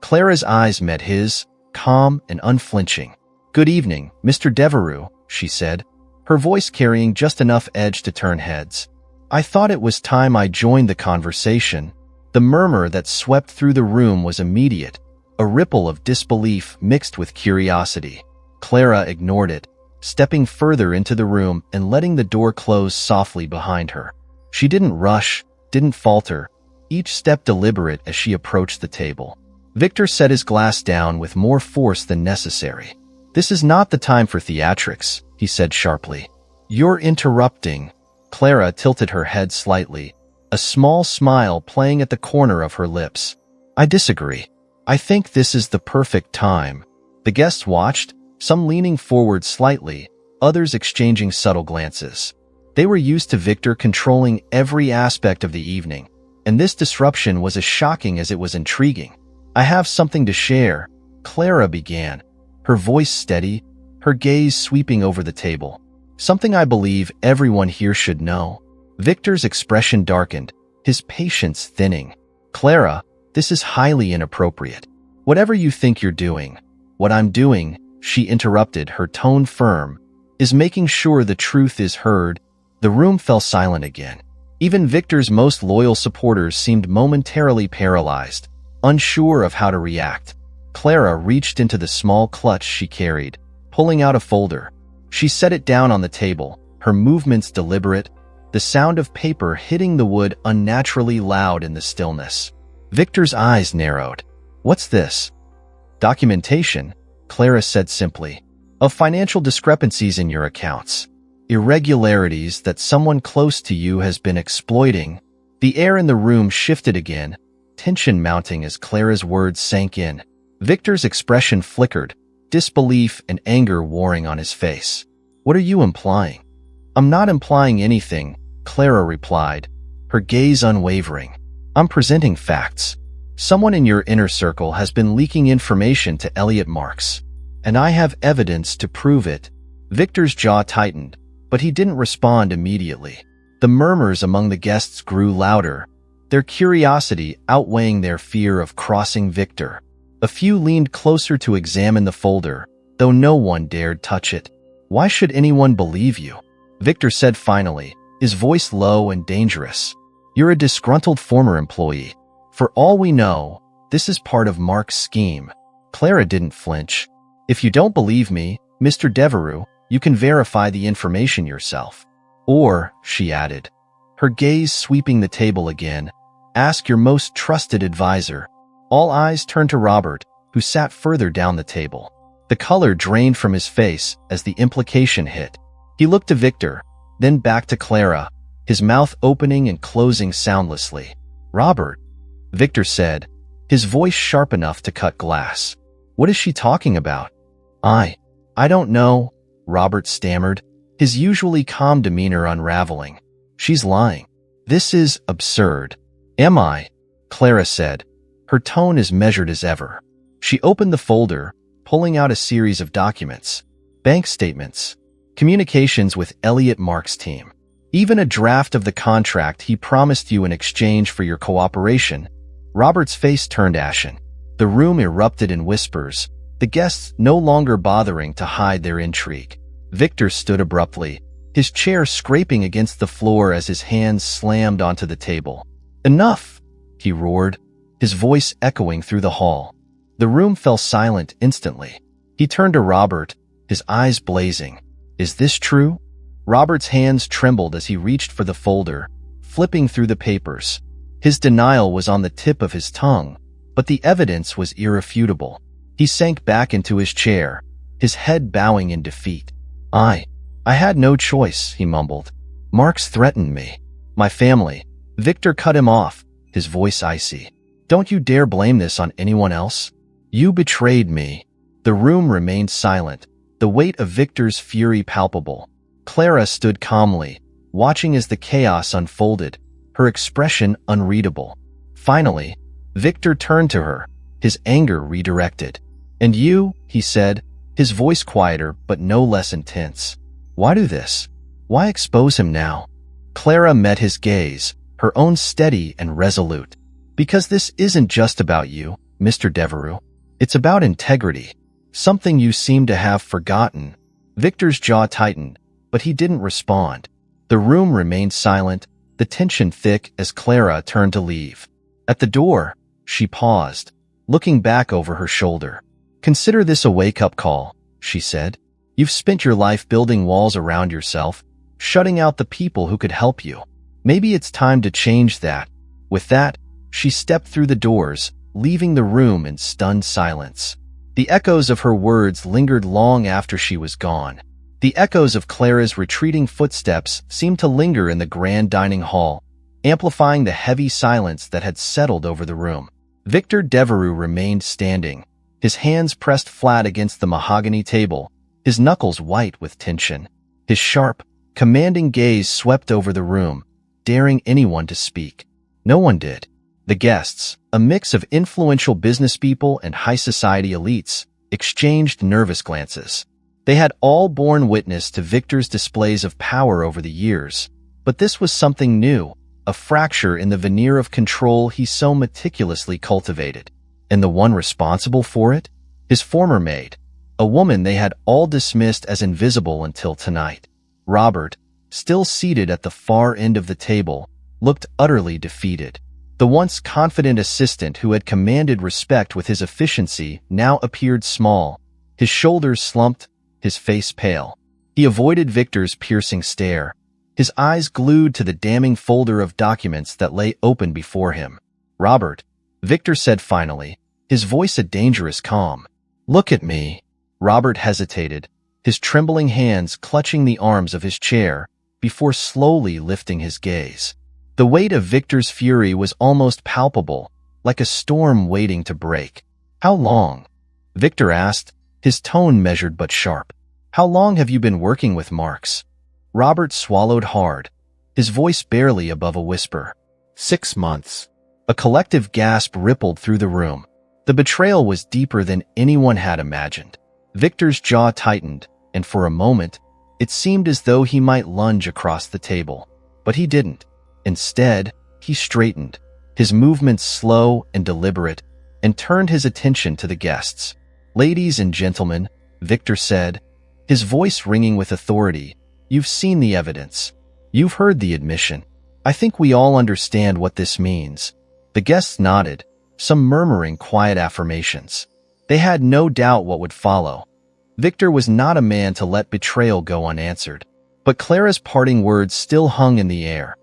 Speaker 1: Clara's eyes met his, calm and unflinching. "Good evening, Mr. Devereux," she said, her voice carrying just enough edge to turn heads. "I thought it was time I joined the conversation." The murmur that swept through the room was immediate, a ripple of disbelief mixed with curiosity. Clara ignored it, stepping further into the room and letting the door close softly behind her. She didn't rush, didn't falter, each step deliberate as she approached the table. Victor set his glass down with more force than necessary. "This is not the time for theatrics," he said sharply. "You're interrupting." Clara tilted her head slightly, a small smile playing at the corner of her lips. "I disagree. I think this is the perfect time." The guests watched, some leaning forward slightly, others exchanging subtle glances. They were used to Victor controlling every aspect of the evening, and this disruption was as shocking as it was intriguing. "I have something to share," Clara began, her voice steady, her gaze sweeping over the table. "Something I believe everyone here should know." Victor's expression darkened, his patience thinning. "Clara, this is highly inappropriate. Whatever you think you're doing, what I'm doing," she interrupted, her tone firm, "is making sure the truth is heard." The room fell silent again. Even Victor's most loyal supporters seemed momentarily paralyzed, unsure of how to react. Clara reached into the small clutch she carried, pulling out a folder. She set it down on the table, her movements deliberate, the sound of paper hitting the wood unnaturally loud in the stillness. Victor's eyes narrowed. "What's this?" "Documentation," Clara said simply, "of financial discrepancies in your accounts. Irregularities that someone close to you has been exploiting." The air in the room shifted again, tension mounting as Clara's words sank in. Victor's expression flickered, disbelief and anger warring on his face. "What are you implying?" "I'm not implying anything," Clara replied, her gaze unwavering. "I'm presenting facts. Someone in your inner circle has been leaking information to Elliot Marks, and I have evidence to prove it." Victor's jaw tightened, but he didn't respond immediately. The murmurs among the guests grew louder, their curiosity outweighing their fear of crossing Victor. A few leaned closer to examine the folder, though no one dared touch it. "Why should anyone believe you?" Victor said finally, his voice low and dangerous. "You're a disgruntled former employee. For all we know, This is part of Mark's scheme. Clara didn't flinch. If you don't believe me, Mr. Devereux, you can verify the information yourself. Or, she added, her gaze sweeping the table again, ask your most trusted advisor. All eyes turned to Robert, who sat further down the table. The color drained from his face as the implication hit. He looked to Victor, then back to Clara, his mouth opening and closing soundlessly. Robert, Victor said, his voice sharp enough to cut glass. What is she talking about? I don't know, Robert stammered, his usually calm demeanor unraveling. She's lying. This is absurd. Am I? Clara said, her tone as measured as ever. She opened the folder, pulling out a series of documents, bank statements, communications with Elliot Mark's team, even a draft of the contract he promised you in exchange for your cooperation. Robert's face turned ashen. The room erupted in whispers, the guests no longer bothering to hide their intrigue. Victor stood abruptly, his chair scraping against the floor as his hands slammed onto the table. Enough, he roared, his voice echoing through the hall. The room fell silent instantly. He turned to Robert, his eyes blazing. Is this true? Robert's hands trembled as he reached for the folder, flipping through the papers. His denial was on the tip of his tongue, but the evidence was irrefutable. He sank back into his chair, his head bowing in defeat. I had no choice, he mumbled. Mark's threatened me. My family. Victor cut him off, his voice icy. Don't you dare blame this on anyone else. You betrayed me. The room remained silent, the weight of Victor's fury palpable. Clara stood calmly, watching as the chaos unfolded, her expression unreadable. Finally, Victor turned to her, his anger redirected. And you, he said, his voice quieter but no less intense. Why do this? Why expose him now? Clara met his gaze, her own steady and resolute. Because this isn't just about you, Mr. Devereux. It's about integrity, something you seem to have forgotten. Victor's jaw tightened, but he didn't respond. The room remained silent, the tension thick as Clara turned to leave. At the door, she paused, looking back over her shoulder. Consider this a wake-up call, she said. You've spent your life building walls around yourself, shutting out the people who could help you. Maybe it's time to change that. With that, she stepped through the doors, leaving the room in stunned silence. The echoes of her words lingered long after she was gone. The echoes of Clara's retreating footsteps seemed to linger in the grand dining hall, amplifying the heavy silence that had settled over the room. Victor Devereux remained standing, his hands pressed flat against the mahogany table, his knuckles white with tension. His sharp, commanding gaze swept over the room, daring anyone to speak. No one did. The guests, a mix of influential businesspeople and high-society elites, exchanged nervous glances. They had all borne witness to Victor's displays of power over the years, but this was something new, a fracture in the veneer of control he so meticulously cultivated. And the one responsible for it? His former maid, a woman they had all dismissed as invisible until tonight. Robert, still seated at the far end of the table, looked utterly defeated. The once confident assistant who had commanded respect with his efficiency now appeared small, his shoulders slumped, his face pale. He avoided Victor's piercing stare, his eyes glued to the damning folder of documents that lay open before him. Robert, Victor said finally, his voice a dangerous calm. Look at me. Robert hesitated, his trembling hands clutching the arms of his chair, before slowly lifting his gaze. The weight of Victor's fury was almost palpable, like a storm waiting to break. How long? Victor asked, his tone measured but sharp. How long have you been working with Marks? Robert swallowed hard, his voice barely above a whisper. 6 months. A collective gasp rippled through the room. The betrayal was deeper than anyone had imagined. Victor's jaw tightened, and for a moment, it seemed as though he might lunge across the table. But he didn't. Instead, he straightened, his movements slow and deliberate, and turned his attention to the guests. Ladies and gentlemen, Victor said, his voice ringing with authority, you've seen the evidence. You've heard the admission. I think we all understand what this means. The guests nodded, some murmuring quiet affirmations. They had no doubt what would follow. Victor was not a man to let betrayal go unanswered. But Clara's parting words still hung in the air,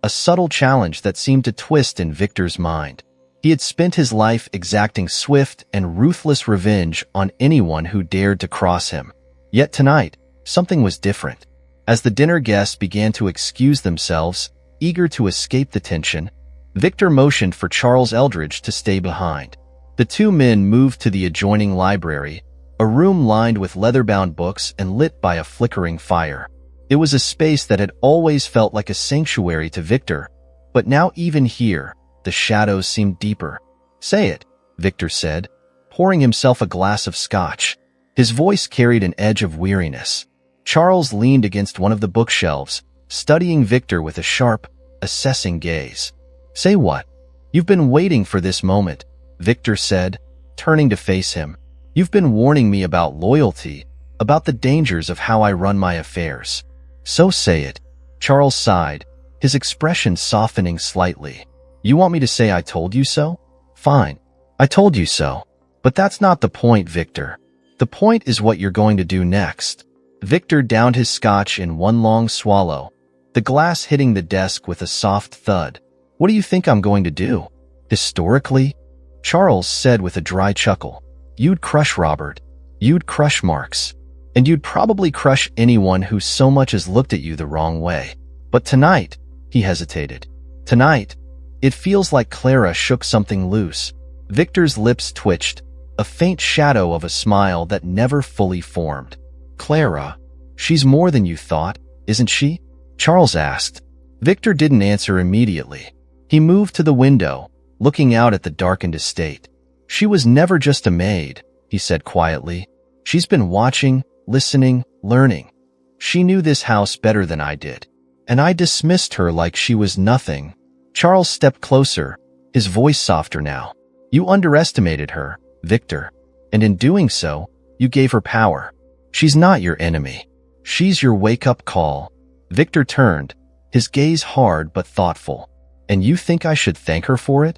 Speaker 1: a subtle challenge that seemed to twist in Victor's mind. He had spent his life exacting swift and ruthless revenge on anyone who dared to cross him. Yet tonight, something was different. As the dinner guests began to excuse themselves, eager to escape the tension, Victor motioned for Charles Eldridge to stay behind. The two men moved to the adjoining library, a room lined with leather-bound books and lit by a flickering fire. It was a space that had always felt like a sanctuary to Victor, but now even here, the shadows seemed deeper. "Say it," Victor said, pouring himself a glass of scotch. His voice carried an edge of weariness. Charles leaned against one of the bookshelves, studying Victor with a sharp, assessing gaze. "Say what?" "You've been waiting for this moment," Victor said, turning to face him. "You've been warning me about loyalty, about the dangers of how I run my affairs. So say it." Charles sighed, his expression softening slightly. "You want me to say I told you so? Fine. I told you so. But that's not the point, Victor. The point is what you're going to do next." Victor downed his scotch in one long swallow, the glass hitting the desk with a soft thud. "What do you think I'm going to do?" "Historically?" Charles said with a dry chuckle. "You'd crush Robert. You'd crush Marx. And you'd probably crush anyone who so much as looked at you the wrong way. But tonight," he hesitated. "Tonight, it feels like Clara shook something loose." Victor's lips twitched, a faint shadow of a smile that never fully formed. "Clara, she's more than you thought, isn't she?" Charles asked. Victor didn't answer immediately. He moved to the window, looking out at the darkened estate. "She was never just a maid," he said quietly. "She's been watching, listening, learning. She knew this house better than I did. And I dismissed her like she was nothing." Charles stepped closer, his voice softer now. "You underestimated her, Victor. And in doing so, you gave her power. She's not your enemy. She's your wake-up call." Victor turned, his gaze hard but thoughtful. "And you think I should thank her for it?"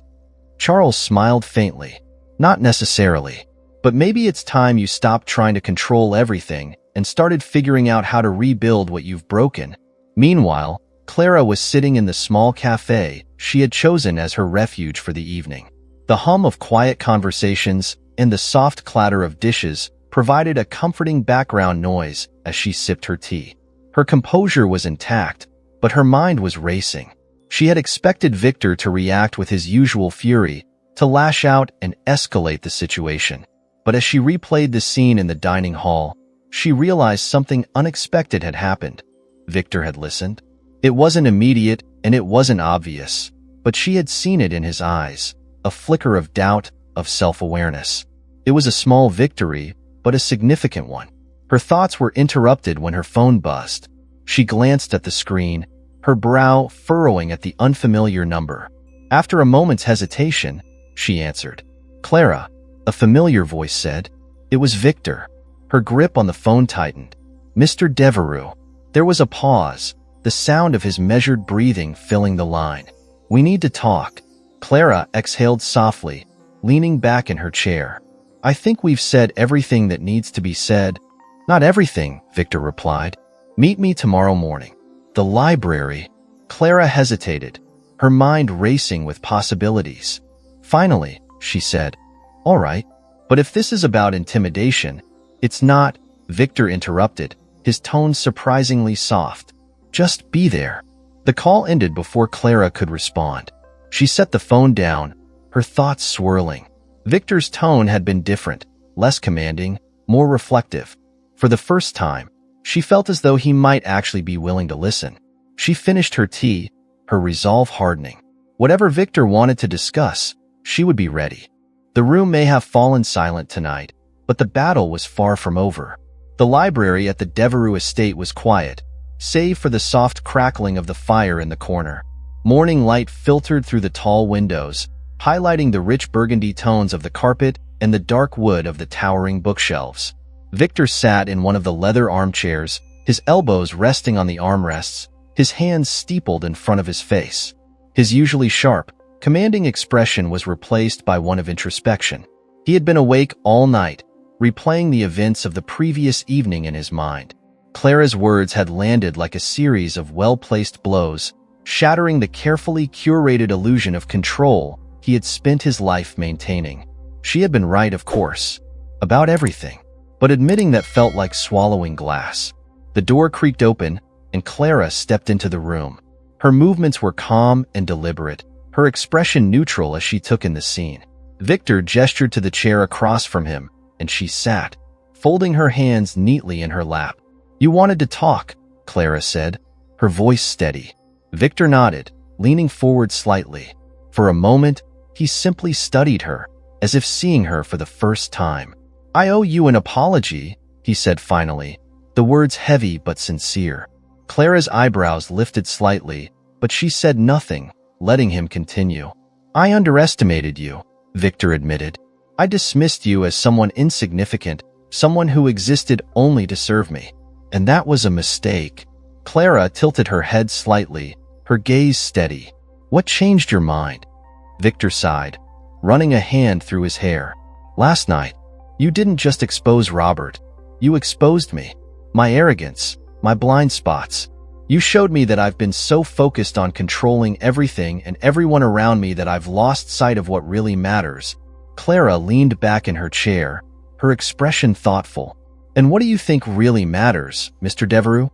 Speaker 1: Charles smiled faintly. "Not necessarily. But maybe it's time you stopped trying to control everything and started figuring out how to rebuild what you've broken." Meanwhile, Clara was sitting in the small cafe she had chosen as her refuge for the evening. The hum of quiet conversations and the soft clatter of dishes provided a comforting background noise as she sipped her tea. Her composure was intact, but her mind was racing. She had expected Victor to react with his usual fury, to lash out and escalate the situation. But as she replayed the scene in the dining hall, she realized something unexpected had happened. Victor had listened. It wasn't immediate and it wasn't obvious, but she had seen it in his eyes, a flicker of doubt, of self-awareness. It was a small victory, but a significant one. Her thoughts were interrupted when her phone buzzed. She glanced at the screen, her brow furrowing at the unfamiliar number. After a moment's hesitation, she answered. "Clara," a familiar voice said. It was Victor. Her grip on the phone tightened. "Mr. Devereux." There was a pause, the sound of his measured breathing filling the line. "We need to talk." Clara exhaled softly, leaning back in her chair. "I think we've said everything that needs to be said." "Not everything," Victor replied. "Meet me tomorrow morning." The library. Clara hesitated, her mind racing with possibilities. "Finally," she said. "All right. But if this is about intimidation, it's not," Victor interrupted, his tone surprisingly soft. "Just be there." The call ended before Clara could respond. She set the phone down, her thoughts swirling. Victor's tone had been different, less commanding, more reflective. For the first time, she felt as though he might actually be willing to listen. She finished her tea, her resolve hardening. Whatever Victor wanted to discuss, she would be ready. The room may have fallen silent tonight, but the battle was far from over. The library at the Devereux estate was quiet, save for the soft crackling of the fire in the corner. Morning light filtered through the tall windows, highlighting the rich burgundy tones of the carpet and the dark wood of the towering bookshelves. Victor sat in one of the leather armchairs, his elbows resting on the armrests, his hands steepled in front of his face. His usually sharp, commanding expression was replaced by one of introspection. He had been awake all night, replaying the events of the previous evening in his mind. Clara's words had landed like a series of well-placed blows, shattering the carefully curated illusion of control he had spent his life maintaining. She had been right, of course, about everything, but admitting that felt like swallowing glass. The door creaked open, and Clara stepped into the room. Her movements were calm and deliberate, her expression neutral as she took in the scene. Victor gestured to the chair across from him, and she sat, folding her hands neatly in her lap. "You wanted to talk," Clara said, her voice steady. Victor nodded, leaning forward slightly. For a moment, he simply studied her, as if seeing her for the first time. "I owe you an apology," he said finally, the words heavy but sincere. Clara's eyebrows lifted slightly, but she said nothing, letting him continue. "I underestimated you," Victor admitted. "I dismissed you as someone insignificant, someone who existed only to serve me. And that was a mistake." Clara tilted her head slightly, her gaze steady. "What changed your mind?" Victor sighed, running a hand through his hair. "Last night, you didn't just expose Robert. You exposed me. My arrogance, my blind spots. You showed me that I've been so focused on controlling everything and everyone around me that I've lost sight of what really matters." Clara leaned back in her chair, her expression thoughtful. "And what do you think really matters, Mr. Devereux?"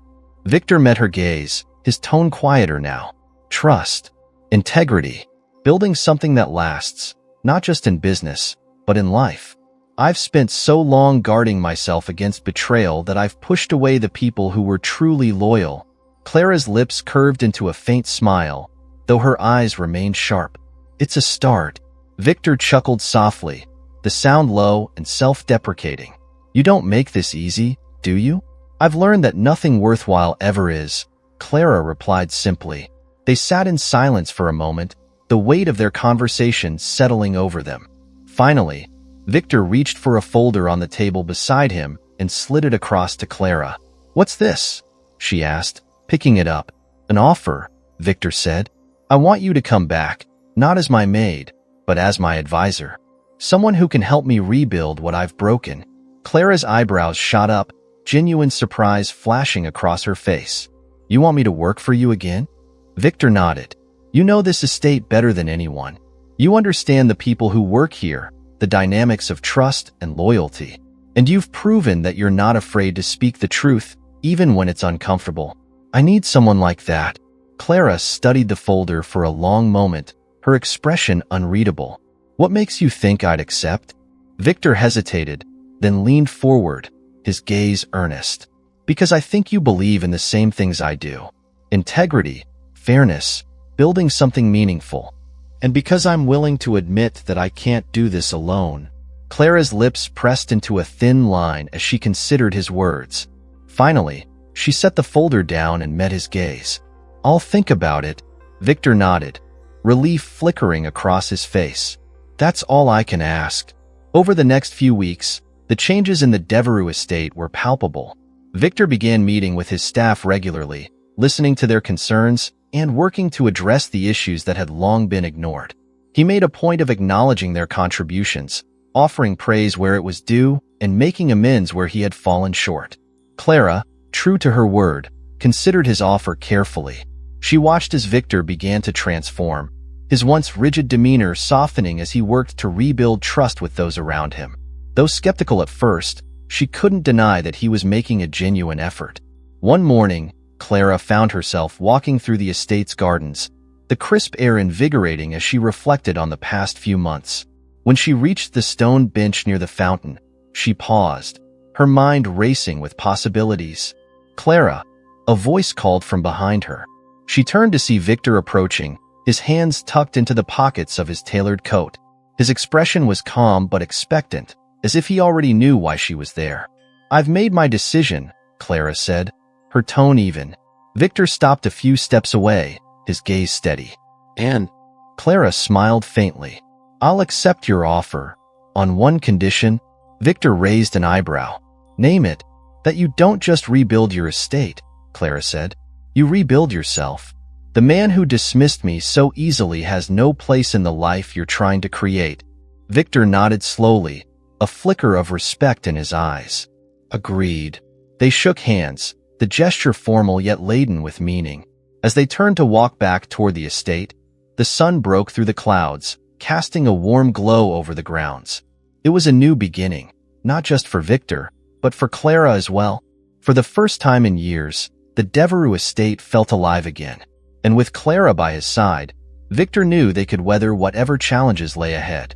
Speaker 1: Victor met her gaze, his tone quieter now. "Trust, integrity, building something that lasts, not just in business, but in life. I've spent so long guarding myself against betrayal that I've pushed away the people who were truly loyal." Clara's lips curved into a faint smile, though her eyes remained sharp. "It's a start." Victor chuckled softly, the sound low and self-deprecating. "You don't make this easy, do you?" "I've learned that nothing worthwhile ever is," Clara replied simply. They sat in silence for a moment, the weight of their conversation settling over them. Finally, Victor reached for a folder on the table beside him and slid it across to Clara. "What's this?" she asked, picking it up. "An offer," Victor said. "I want you to come back, not as my maid, but as my advisor. Someone who can help me rebuild what I've broken." Clara's eyebrows shot up, genuine surprise flashing across her face. "You want me to work for you again?" Victor nodded. "You know this estate better than anyone. You understand the people who work here, the dynamics of trust and loyalty. And you've proven that you're not afraid to speak the truth, even when it's uncomfortable. I need someone like that." Clara studied the folder for a long moment, her expression unreadable. "What makes you think I'd accept?" Victor hesitated, then leaned forward, his gaze earnest. "Because I think you believe in the same things I do. Integrity, fairness, building something meaningful. And because I'm willing to admit that I can't do this alone." Clara's lips pressed into a thin line as she considered his words. Finally, she set the folder down and met his gaze. "I'll think about it," Victor nodded, relief flickering across his face. "That's all I can ask." Over the next few weeks, the changes in the Devereux estate were palpable. Victor began meeting with his staff regularly, listening to their concerns and working to address the issues that had long been ignored. He made a point of acknowledging their contributions, offering praise where it was due and making amends where he had fallen short. Clara, true to her word, considered his offer carefully. She watched as Victor began to transform, his once rigid demeanor softening as he worked to rebuild trust with those around him. Though skeptical at first, she couldn't deny that he was making a genuine effort. One morning, Clara found herself walking through the estate's gardens, the crisp air invigorating as she reflected on the past few months. When she reached the stone bench near the fountain, she paused, her mind racing with possibilities. "Clara," a voice called from behind her. She turned to see Victor approaching, his hands tucked into the pockets of his tailored coat. His expression was calm but expectant, as if he already knew why she was there. "I've made my decision," Clara said, her tone even. Victor stopped a few steps away, his gaze steady. "And?" Clara smiled faintly. "I'll accept your offer. On one condition." Victor raised an eyebrow. "Name it." "That you don't just rebuild your estate," Clara said. "You rebuild yourself." The man who dismissed me so easily has no place in the life you're trying to create. Victor nodded slowly, a flicker of respect in his eyes. Agreed. They shook hands, the gesture formal yet laden with meaning. As they turned to walk back toward the estate, the sun broke through the clouds, casting a warm glow over the grounds. It was a new beginning, not just for Victor, but for Clara as well. For the first time in years, the Devereux estate felt alive again. And with Clara by his side, Victor knew they could weather whatever challenges lay ahead.